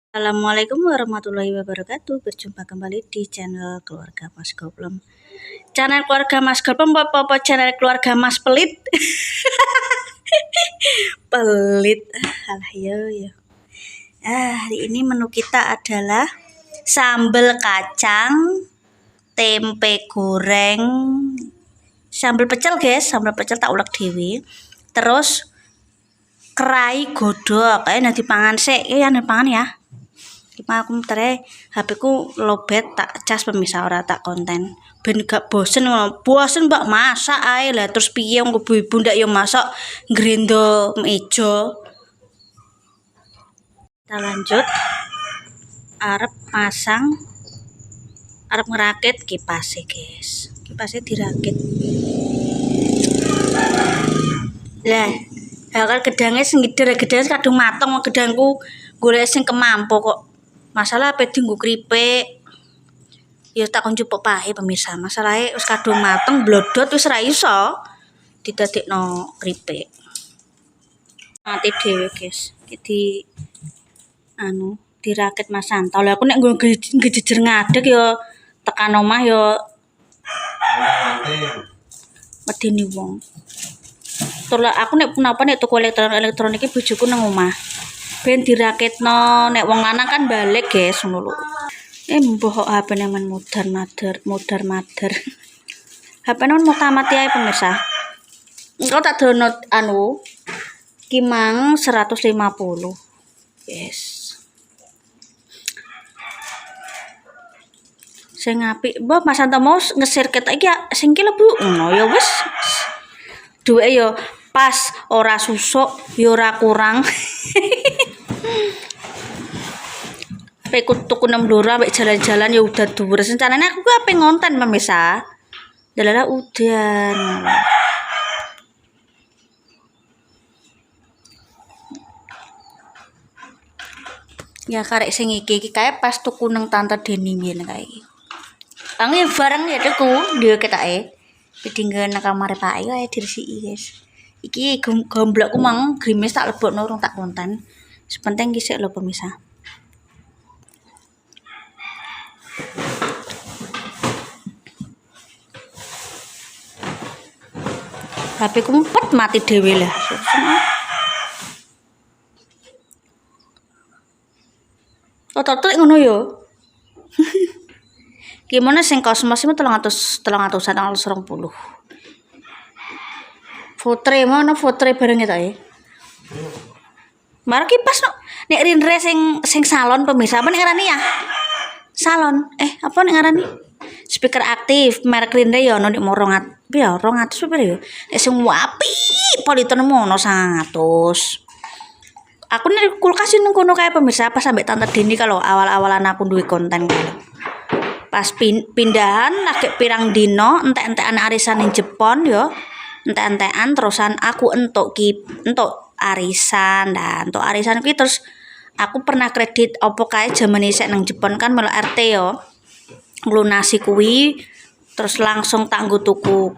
Assalamualaikum warahmatullahi wabarakatuh. Berjumpa kembali di channel Keluarga Mas Goblom. Channel Keluarga Mas Goblom apa channel Keluarga Mas Pelit? Pelit. Alah yo. Hari ini menu kita adalah sambal kacang, tempe goreng, sambal pecel guys, sambal pecel tak ulek dewi. Terus kerai godok, nanti pangan sih, nanti pangan ya. Aku mutere HP ku lobet tak cas pemisah ora tak konten ben gak bosen mbak masak ae lah terus piye wong ibu ndak yo masak ngrendo meja. Kita lanjut arep ngerakit kipasnya guys, kipasnya dirakit lah kan gedangnya gedang kadung mateng gedangku golek sing kemampu kok masalah apa tinggu keripik ya tak njupuk pahe pemirsa masalahnya wis kadung mateng blodot wis ra iso didadekno keripik mati dhewe guys iki dirakit Mas Santo lha aku nek nggo ngejejer ngadeg ya tekan omah ya medeni wong terus aku nek punapa nek tuku elektronik iki bojoku nang omah ben dirakitno nek wong lanang kan balik guys ngono lho. Mbok HP nemen modar mader. HP nemen mau tamat ya pemirsa. Engko tak download Kimang 150. Yes. Sing apik, mbok Mas Santo mau nge-share ketok iki sing ki lebu ngono ya wis. Duwe ya pas ora susuk ya ora kurang. Pekut tuku 6 loro ambek jalan-jalan ya udah dhuwur. Rencananya aku ape ngonten pemirsa. Delala udan. Ya karek sing iki kae pas tuku nang Tante Deni ngene kae. Tangi bareng ya tuku dia ketake. Didinggen nang kamar Pak ae diresiki guys. Iki gomblokku mang grimis tak lebokno urung tak konten. Sepenting ki sik lho pemirsa. HP ku empet mati dhewe lah. Otot ngono yo. Gimana sing Cosmos itu 320. Fotre bareng eta e. Mar kipas no. Nek Rindre sing salon pemirsa apa nek ngarani ya? Salon. Apa nek ngarani? Speaker aktif merek Rindre ya ono nek mau 200. Ya 200 piro ya? Nek sing wapi politono ono 100. Aku nek kulkas nang kono kae pemirsa pas sampai Tante Deni kalau awal-awalan aku duwe konten kae. Pas pindahan lagi pirang dino entek-entekan arisan ning Jepon yo. Entek-entekan terusan aku entuk arisan dan untuk arisan kuwi terus aku pernah kredit opo kae jaman isek nang Jepon kan melo RT yo. Nglunasi kuwi terus langsung tak nggo tuku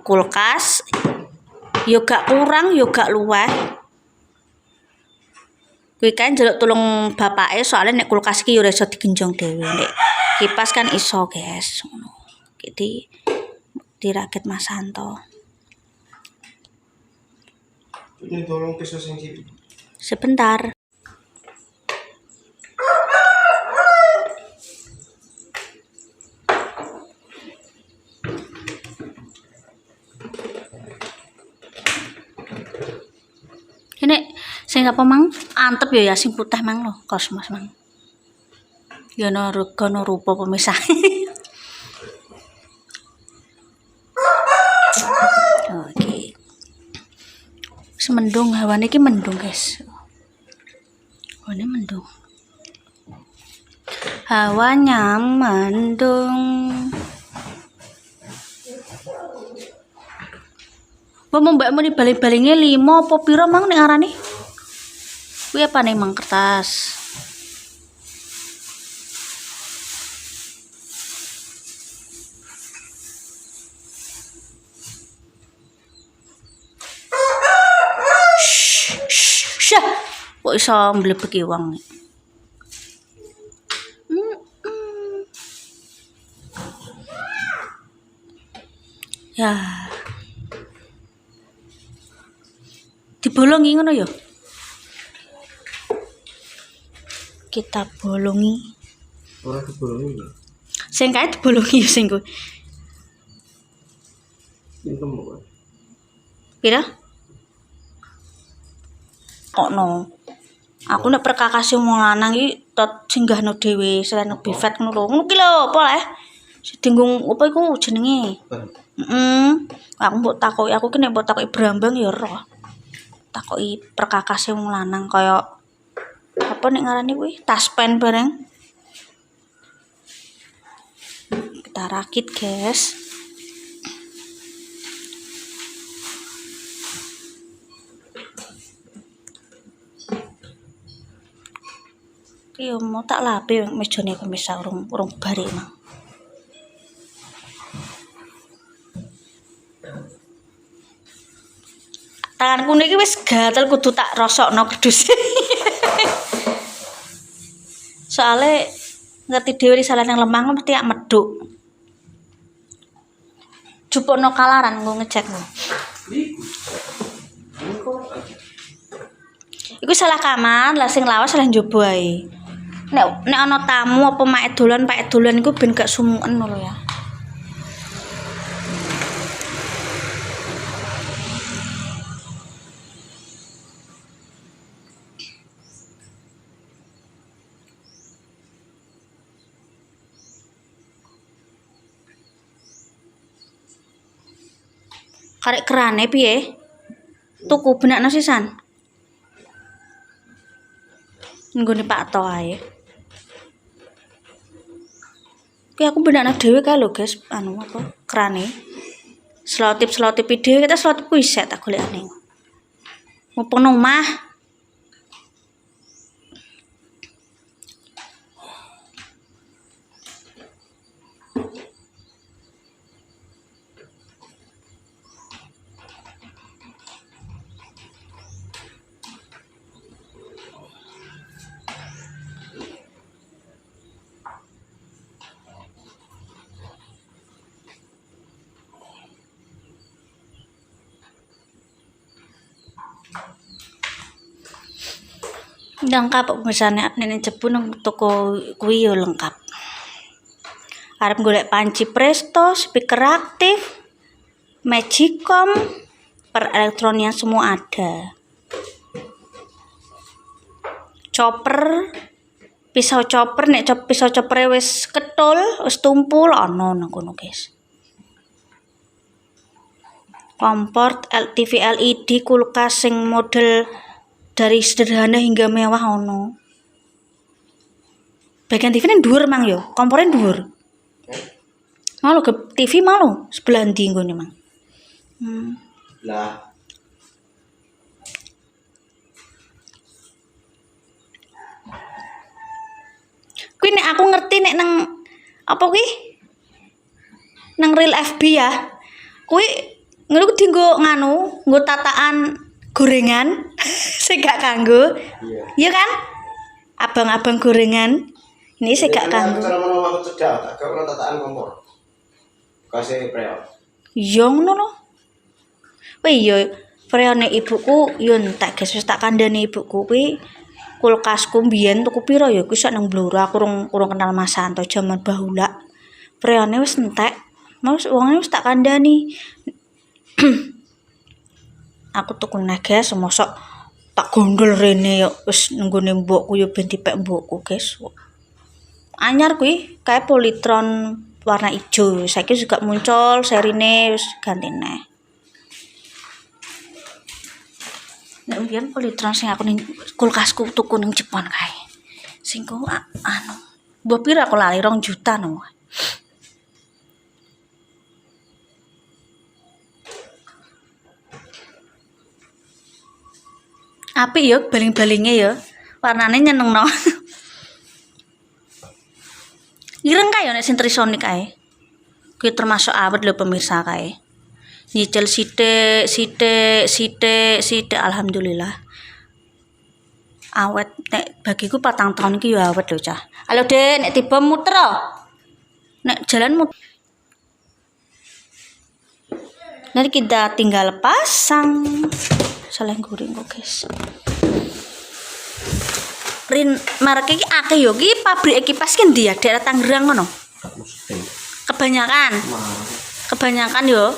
kulkas yo gak kurang yo gak luweh. Kuwi kan njaluk tulung bapake soalnya nek kulkas iki yo ora iso digenjong dhewe nek kipas kan iso guys ngono. Iki dirakit Mas Santo. Ini tolong pisau sing sebentar. Ini sing apa mang antep ya sing putih mang lo Cosmos mang. Ya no rupa pemisah. Oke. Semendung hawane iki mendung guys. Hawane mendung. Hawanya mendung. Mau mbakmu di balik-baliknya 5 apa piro mang nek ngarani? Kuwi apa nih mang kertas? kok iso mlebeki wong. Ya. Dibolongi ngono ya. Kita bolongi. Ora dibolongi lho. Sing kae dibolongi ya sing kuwi. Pinten kok. Pira? Kokno. Aku nek perkakas wong lanang iki tot singgahno dhewe selain bifet ngono lho. Ngono ki lho apa le? Sedinggung apa iku jenenge? Aku mbok takoki aku ki nek mbok takoki brambang ya roh. Takoki perkakase wong lanang kaya apa nek ngarani kuwi? Taspen bareng. Kita rakit, guys. Iya mau tak lape mejane pemirsa urung bare mang. Tanganku niki wis gatel kudu tak rosokno kedus. Soale ngerti dhewe risalah nang lemang mesti ak medhuk. Jupukno kalaran nggo ngecek lho. Iku salah kamar, lah sing lawas salah njaba ae. Nek ana tamu apa mak dolan iku ben gak sumuken lho ya. Karek kerane piye? Tuku benakno sisan. Nggone Pak To ae. Ki aku benakno dhewe kae lho, guys, anu apa? Kerane. Selotip dhewe kita selotip kuwi isek tak golekane. Mumpung nang omah. Lengkap misalnya nenek cepu nang toko kuwi yo lengkap. Arep golek panci Presto, speaker aktif, Magicom, perelektronik semua ada. Chopper, pisau chopper nek pisau chopper wis ketul, wis tumpul ana nang kono, guys. Kompor, TV LED, kulkas sing model dari sederhana hingga mewah ono. Bagian TV ini dhuwur mang yo, kompornya dhuwur. Malu ke TV malu sebelah ndi nggone mang. Lah. Kuwi nek aku ngerti nek nang apa kuwi? Nang real FB ya. Kuwi ngono ku dienggo nganu, nggo tataan gorengan sing gak kanggo. Iya kan? Abang-abang gorengan. Ini sing gak kanggo. Cara menawa aku cedak, gak ono tataan kompor. Kasih preot. Yo ngono lho. Wih yo freone ibuku yo entek guys wis tak kandhani ibuku kuwi kulkasku mbiyen tuku pira ya kuwi sak nang Blora aku urung kenal Mas Santo jaman bahula. Freone wis entek. Mas wonge wis tak kandhani. Aku tuku neh guys mosok tak gondol rene yo wis nggone mbokku yo ben dipek mbokku guys. Anyar kuwi kae Polytron warna ijo. Saiki juga muncul serine wis ganti neh. Nek mbiyen Polytron sing aku ning kulkasku tuku ning Jepang kae. Sing ku anu. Mbok pira aku lali 2 juta no. Apik yo baling-balinge yo. Warnane nyenengno. Ireng kae yo nek sing Trisonic kae. Kuwi termasuk awet lho pemirsa kae. Nyicil sithik alhamdulillah. Awet nek bagiku 4 tahun iki ya awet lho cah. Halo Dek, nek tiba muter oh. Nek jalan muter. Nanti kita tinggal pasang. Salah goreng kok guys. Rin merek iki akeh yo iki pabrik kipas ki ndi ya? Daerah Tangerang ngono. Kebanyakan yo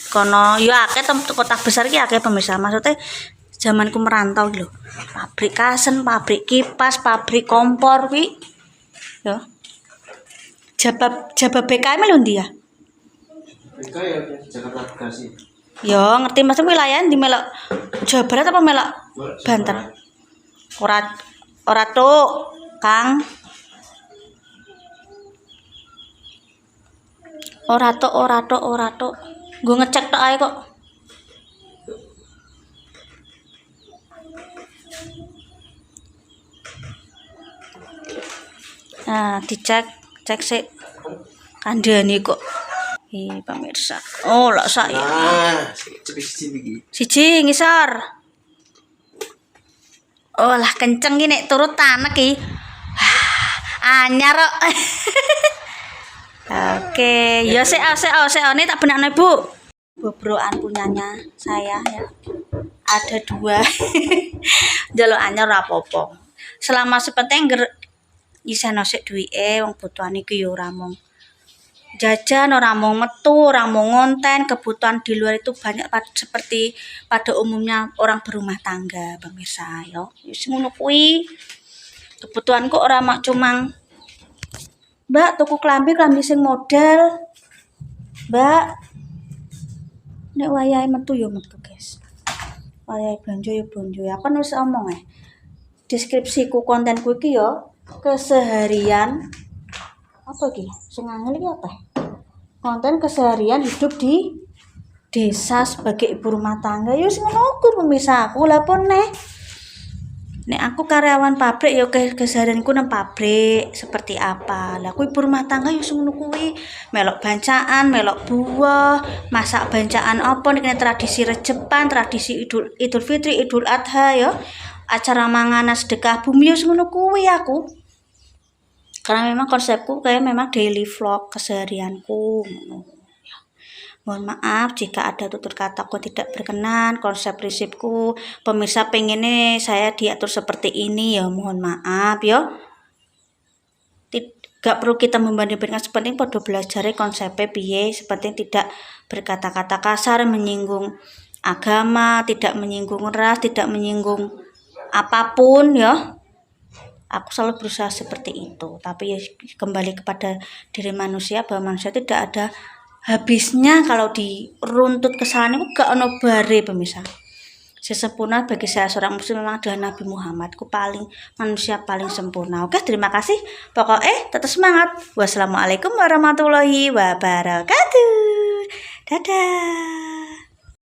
kono yo akeh kota besar ki akeh pemirsa. Maksudnya zamanku merantau lho. Pabrik kasen, pabrik kipas, pabrik kompor wi. Yo. Jabab BKM lho ndi ya? BKM ya Jakarta Bekasi. Yo ngerti Mas wilayah di melok Jawa Barat apa melok Banten? Ora tuk, Kang. Ora tuk. Gue ngecek tok ae kok. Nah, cek sik. Kandhane kok. Pemirsa. Oh, lak sak ya. Nah, Siji ngisor. Oh lah kenceng ki nek turut tanek ki. Anyar kok. Oke, ya sik ini tak benakno Bu. Bobrokan punyanya saya ya. Ada 2. Jaluk anyar ora apa-apa. Selama sepenting isih nosik duwike wong butuhan iki ya ora mung jajan, ora mung metu, ora mung ngonten, kebutuhan di luar itu banyak seperti pada umumnya orang berumah tangga, pemirsa yo. Wis ngono kuwi. Kebutuhanku ora mak cumang Mbak tuku klambi sing model. Mbak nek wayahe metu yo metu, guys. Wayahe blonjo yo blonjo. Aku wis omong deskripsiku kontenku iki yo keseharian apa iki? Sing angel iki apa? Konten keseharian hidup di desa sebagai ibu rumah tangga. Ya wis ngono ku pemirsa aku. Lah pun nek aku karyawan pabrik ya keseharianku nang pabrik seperti apa. Lah aku ibu rumah tangga ya ngono kuwi. Melok bancaan, melok buah, masak bancaan apa nek tradisi Rejepan, tradisi Idul Fitri, Idul Adha ya. Acara manganan sedekah bumi ya ngono kuwi aku. Karena memang konsepku kayak memang daily vlog keseharianku. Ya. Mohon maaf jika ada tutur kataku tidak berkenan, konsep prinsipku pemirsa pengennya saya diatur seperti ini ya mohon maaf ya. Tidak perlu kita membanding-bandingkan, sepenting pada belajar konsepnya piye, sepenting tidak berkata-kata kasar, menyinggung agama, tidak menyinggung ras, tidak menyinggung apapun ya. Aku selalu berusaha seperti itu. Tapi ya kembali kepada diri manusia, bahwa manusia tidak ada habisnya. Kalau diruntut kesalahan itu gak ono bare pemirsa. Sesempurna bagi saya seorang muslim memang adalah Nabi Muhammad. Ku manusia paling sempurna. Oke, terima kasih. Pokoknya tetap semangat. Wassalamualaikum warahmatullahi wabarakatuh. Dadah.